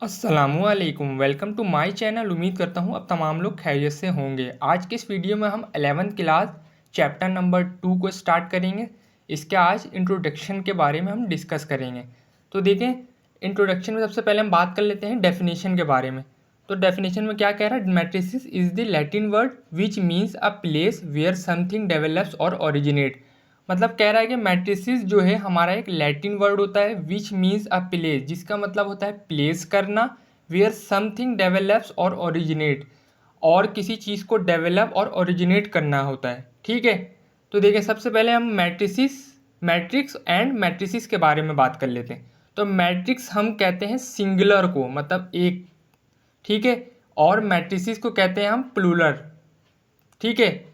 अस्सलामुअलैकुम, welcome to my channel. उम्मीद करता हूँ अब तमाम लोग खैरियत से होंगे। आज के इस वीडियो में हम 11th क्लास चैप्टर नंबर 2 को स्टार्ट करेंगे। इसके आज इंट्रोडक्शन के बारे में हम डिस्कस करेंगे। तो देखें, इंट्रोडक्शन में सबसे पहले हम बात कर लेते हैं डेफिनेशन के बारे में। तो डेफिनेशन में क्या कह रहा है, matrices is the Latin word which means a place where something develops और ओरिजिनेट। मतलब कह रहा है कि मैट्रिसेस जो है हमारा एक लैटिन वर्ड होता है विच मीन्स अ प्लेस, जिसका मतलब होता है प्लेस करना, वेयर समथिंग डेवलप्स और ओरिजिनेट, और किसी चीज़ को डेवलप और ओरिजिनेट करना होता है। ठीक है, तो देखिए सबसे पहले हम मैट्रिक्स एंड मैट्रिसेस के बारे में बात कर लेते हैं। तो मैट्रिक्स हम कहते हैं सिंगुलर को, मतलब एक। ठीक है, और मैट्रिसेस को कहते हैं हम प्लूरल। ठीक है,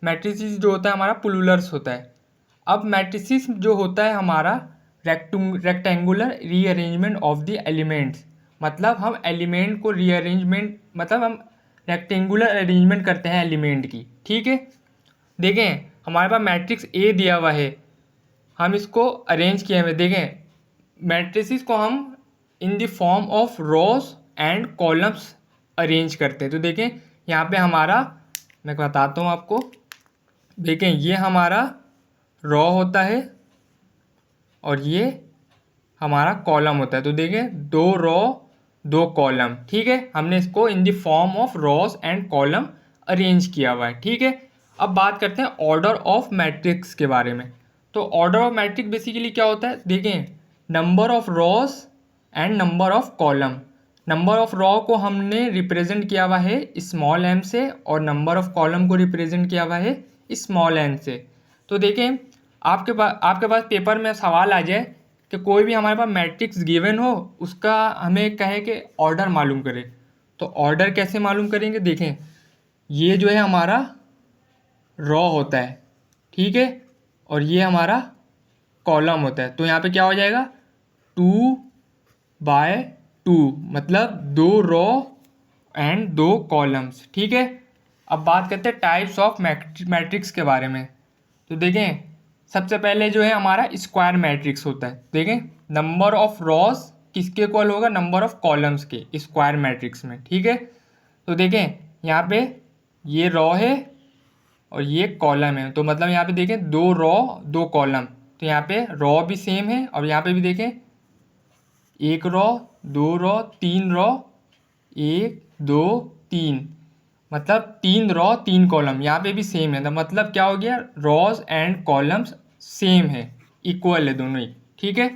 मैट्रिसेस जो होता है हमारा प्लूरल्स होता है। अब मैट्रिसेस जो होता है हमारा rectangular rearrangement of the elements, मतलब हम एलिमेंट को रीअरेंजमेंट, मतलब हम रेक्टेंगुलर अरेंजमेंट करते हैं एलिमेंट की। ठीक है, देखें हमारे पास मैट्रिक्स ए दिया हुआ है, हम इसको अरेंज किए हुए। देखें मैट्रिसेस को हम in the form of rose and columns arrange करते हैं। तो देखें यहाँ पे हमारा, मैं बताता हूँ आपको। देखें ये हमारा रॉ होता है और ये हमारा कॉलम होता है। तो देखें दो रॉ दो कॉलम। ठीक है, हमने इसको in the form of Ross and column arrange किया हुआ है। ठीक है, अब बात करते हैं ऑर्डर ऑफ मैट्रिक्स के बारे में। तो ऑर्डर ऑफ मैट्रिक्स बेसिकली क्या होता है, देखें number of Ross and number of column. Number of raw को हमने रिप्रेजेंट किया हुआ है स्मॉल एम से, और नंबर ऑफ कॉलम को रिप्रेजेंट किया हुआ है स्मॉल एन से। तो देखें आपके पास पेपर में सवाल आ जाए कि कोई भी हमारे पास मैट्रिक्स गिवन हो, उसका हमें कहे कि ऑर्डर मालूम करें। तो ऑर्डर कैसे मालूम करेंगे, देखें ये जो है हमारा रॉ होता है। ठीक है, और ये हमारा कॉलम होता है। तो यहाँ पे क्या हो जाएगा, 2/2, मतलब दो रॉ एंड दो कॉलम्स। ठीक है, अब बात करते हैं टाइप्स ऑफ मैट्रिक्स के बारे में। तो देखें सबसे पहले जो है हमारा स्क्वायर मैट्रिक्स होता है। देखें नंबर ऑफ रॉस किसके इक्वल होगा, नंबर ऑफ कॉलम्स के स्क्वायर मैट्रिक्स में। ठीक है, तो देखें यहाँ पे ये रॉ है और ये कॉलम है, तो मतलब यहाँ पे देखें दो रॉ दो कॉलम। तो यहाँ पे रॉ भी सेम है, और यहाँ पे भी देखें एक रॉ दो रॉ तीन रॉ, एक दो तीन, मतलब तीन रॉ तीन कॉलम। यहाँ पे भी सेम है, तो मतलब क्या हो गया, रॉज एंड कॉलम्स सेम है, इक्वल है दोनों ही। ठीक है,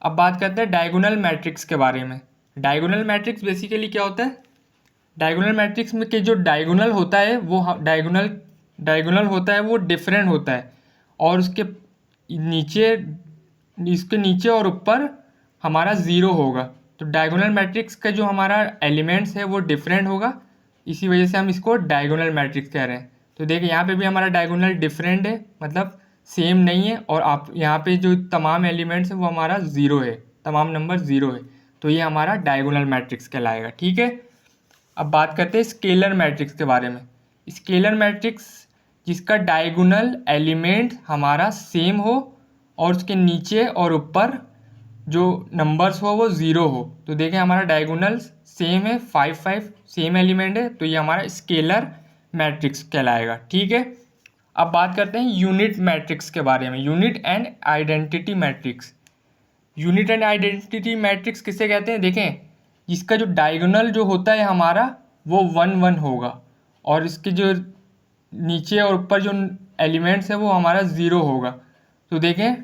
अब बात करते हैं डायगोनल मैट्रिक्स के बारे में। डायगोनल मैट्रिक्स बेसिकली क्या होता है, डायगोनल मैट्रिक्स में के जो डायगोनल होता है वो डायगोनल होता है, वो डिफरेंट होता है, और नीचे इसके नीचे और ऊपर हमारा ज़ीरो होगा। तो डायगोनल मैट्रिक्स का जो हमारा एलिमेंट्स है वो डिफरेंट होगा, इसी वजह से हम इसको डायगोनल मैट्रिक्स कह रहे हैं। तो देखिए यहाँ पे भी हमारा डायगोनल डिफरेंट है, मतलब सेम नहीं है, और आप यहाँ पे जो तमाम एलिमेंट्स है वो हमारा ज़ीरो है, तमाम नंबर ज़ीरो है। तो ये हमारा डायगोनल मैट्रिक्स कहलाएगा। ठीक है, अब बात करते हैं स्केलर मैट्रिक्स के बारे में। स्केलर मैट्रिक्स जिसका डायगोनल एलिमेंट हमारा सेम हो और उसके नीचे और ऊपर जो नंबर्स हो वो ज़ीरो हो। तो देखें हमारा डायगोनल सेम है, 5 सेम एलिमेंट है, तो ये हमारा स्केलर मैट्रिक्स कहलाएगा। ठीक है, अब बात करते हैं यूनिट मैट्रिक्स के बारे में, unit and identity matrix. Unit and identity matrix किसे कहते हैं, देखें जिसका जो डायगोनल जो होता है हमारा वो 1 1 होगा, और इसके जो नीचे और ऊपर जो एलिमेंट्स है वो हमारा ज़ीरो होगा। तो देखें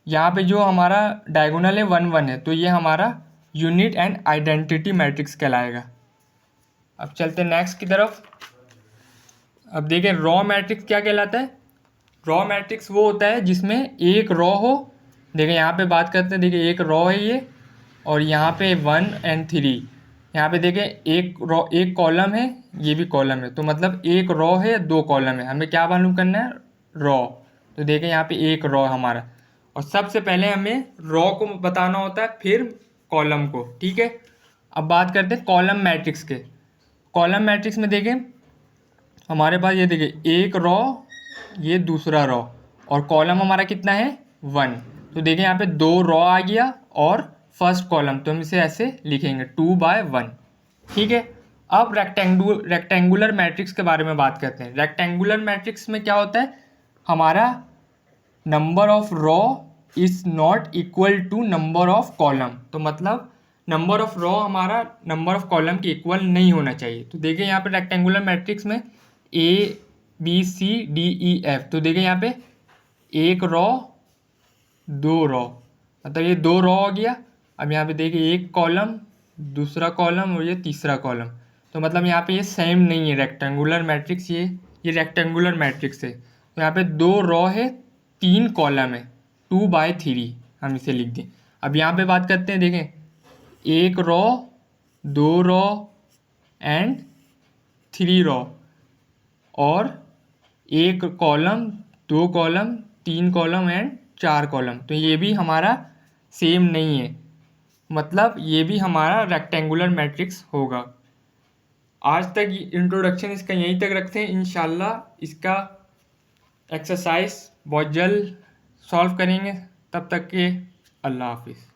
यहाँ पे जो हमारा डायगोनल है 1 1 है, तो ये हमारा यूनिट एंड आइडेंटिटी मैट्रिक्स कहलाएगा। अब चलते हैं नेक्स्ट की तरफ। अब देखें रॉ मैट्रिक्स क्या कहलाता है। रॉ मैट्रिक्स वो होता है जिसमें एक रॉ हो। देखें यहाँ पे बात करते हैं, देखिए एक रॉ है ये, और यहाँ पे 1 और 3। यहाँ पे देखें एक रॉ एक कॉलम है, ये भी कॉलम है, तो मतलब एक रॉ है दो कॉलम है। हमें क्या मालूम करना है, रॉ। तो देखें यहाँ पे एक रॉ हमारा, और सबसे पहले हमें रॉ को बताना होता है फिर कॉलम को। ठीक है, अब बात करते हैं कॉलम मैट्रिक्स के। कॉलम मैट्रिक्स में देखें हमारे पास ये देखिए एक रॉ ये दूसरा रॉ, और कॉलम हमारा कितना है 1। तो देखें यहाँ पे दो रॉ आ गया और फर्स्ट कॉलम, तो हम इसे ऐसे लिखेंगे 2/1। ठीक है, अब रेक्टेंगुलर मैट्रिक्स के बारे में बात करते हैं। रेक्टेंगुलर मैट्रिक्स में क्या होता है, हमारा number of row is not equal to number of column. तो मतलब नंबर ऑफ रो हमारा नंबर ऑफ कॉलम के इक्वल नहीं होना चाहिए। तो देखिए यहाँ पे रेक्टेंगुलर मैट्रिक्स में ABCDEF, तो देखिए यहाँ पे एक रो 2 रो, मतलब ये 2 रो हो गया। अब यहाँ पे देखिए एक कॉलम, दूसरा कॉलम और ये तीसरा कॉलम, तो मतलब यहाँ पे ये सेम नहीं है रेक्टेंगुलर मैट्रिक्स। ये रेक्टेंगुलर मैट्रिक्स है। तो यहाँ पे 2 रो है, 3 कॉलम है, 2/3 हम इसे लिख दें। अब यहाँ पे बात करते हैं, देखें एक रो 2 रो एंड 3 रो, और एक column 2 column 3 column and 4 column, तो ये भी हमारा सेम नहीं है, मतलब ये भी हमारा रेक्टेंगुलर मैट्रिक्स होगा। आज तक इंट्रोडक्शन इसका यहीं तक रखते हैं। इंशाल्लाह इसका एक्सरसाइज बहुत जल्द सॉल्व करेंगे। तब तक के अल्लाह हाफिज़।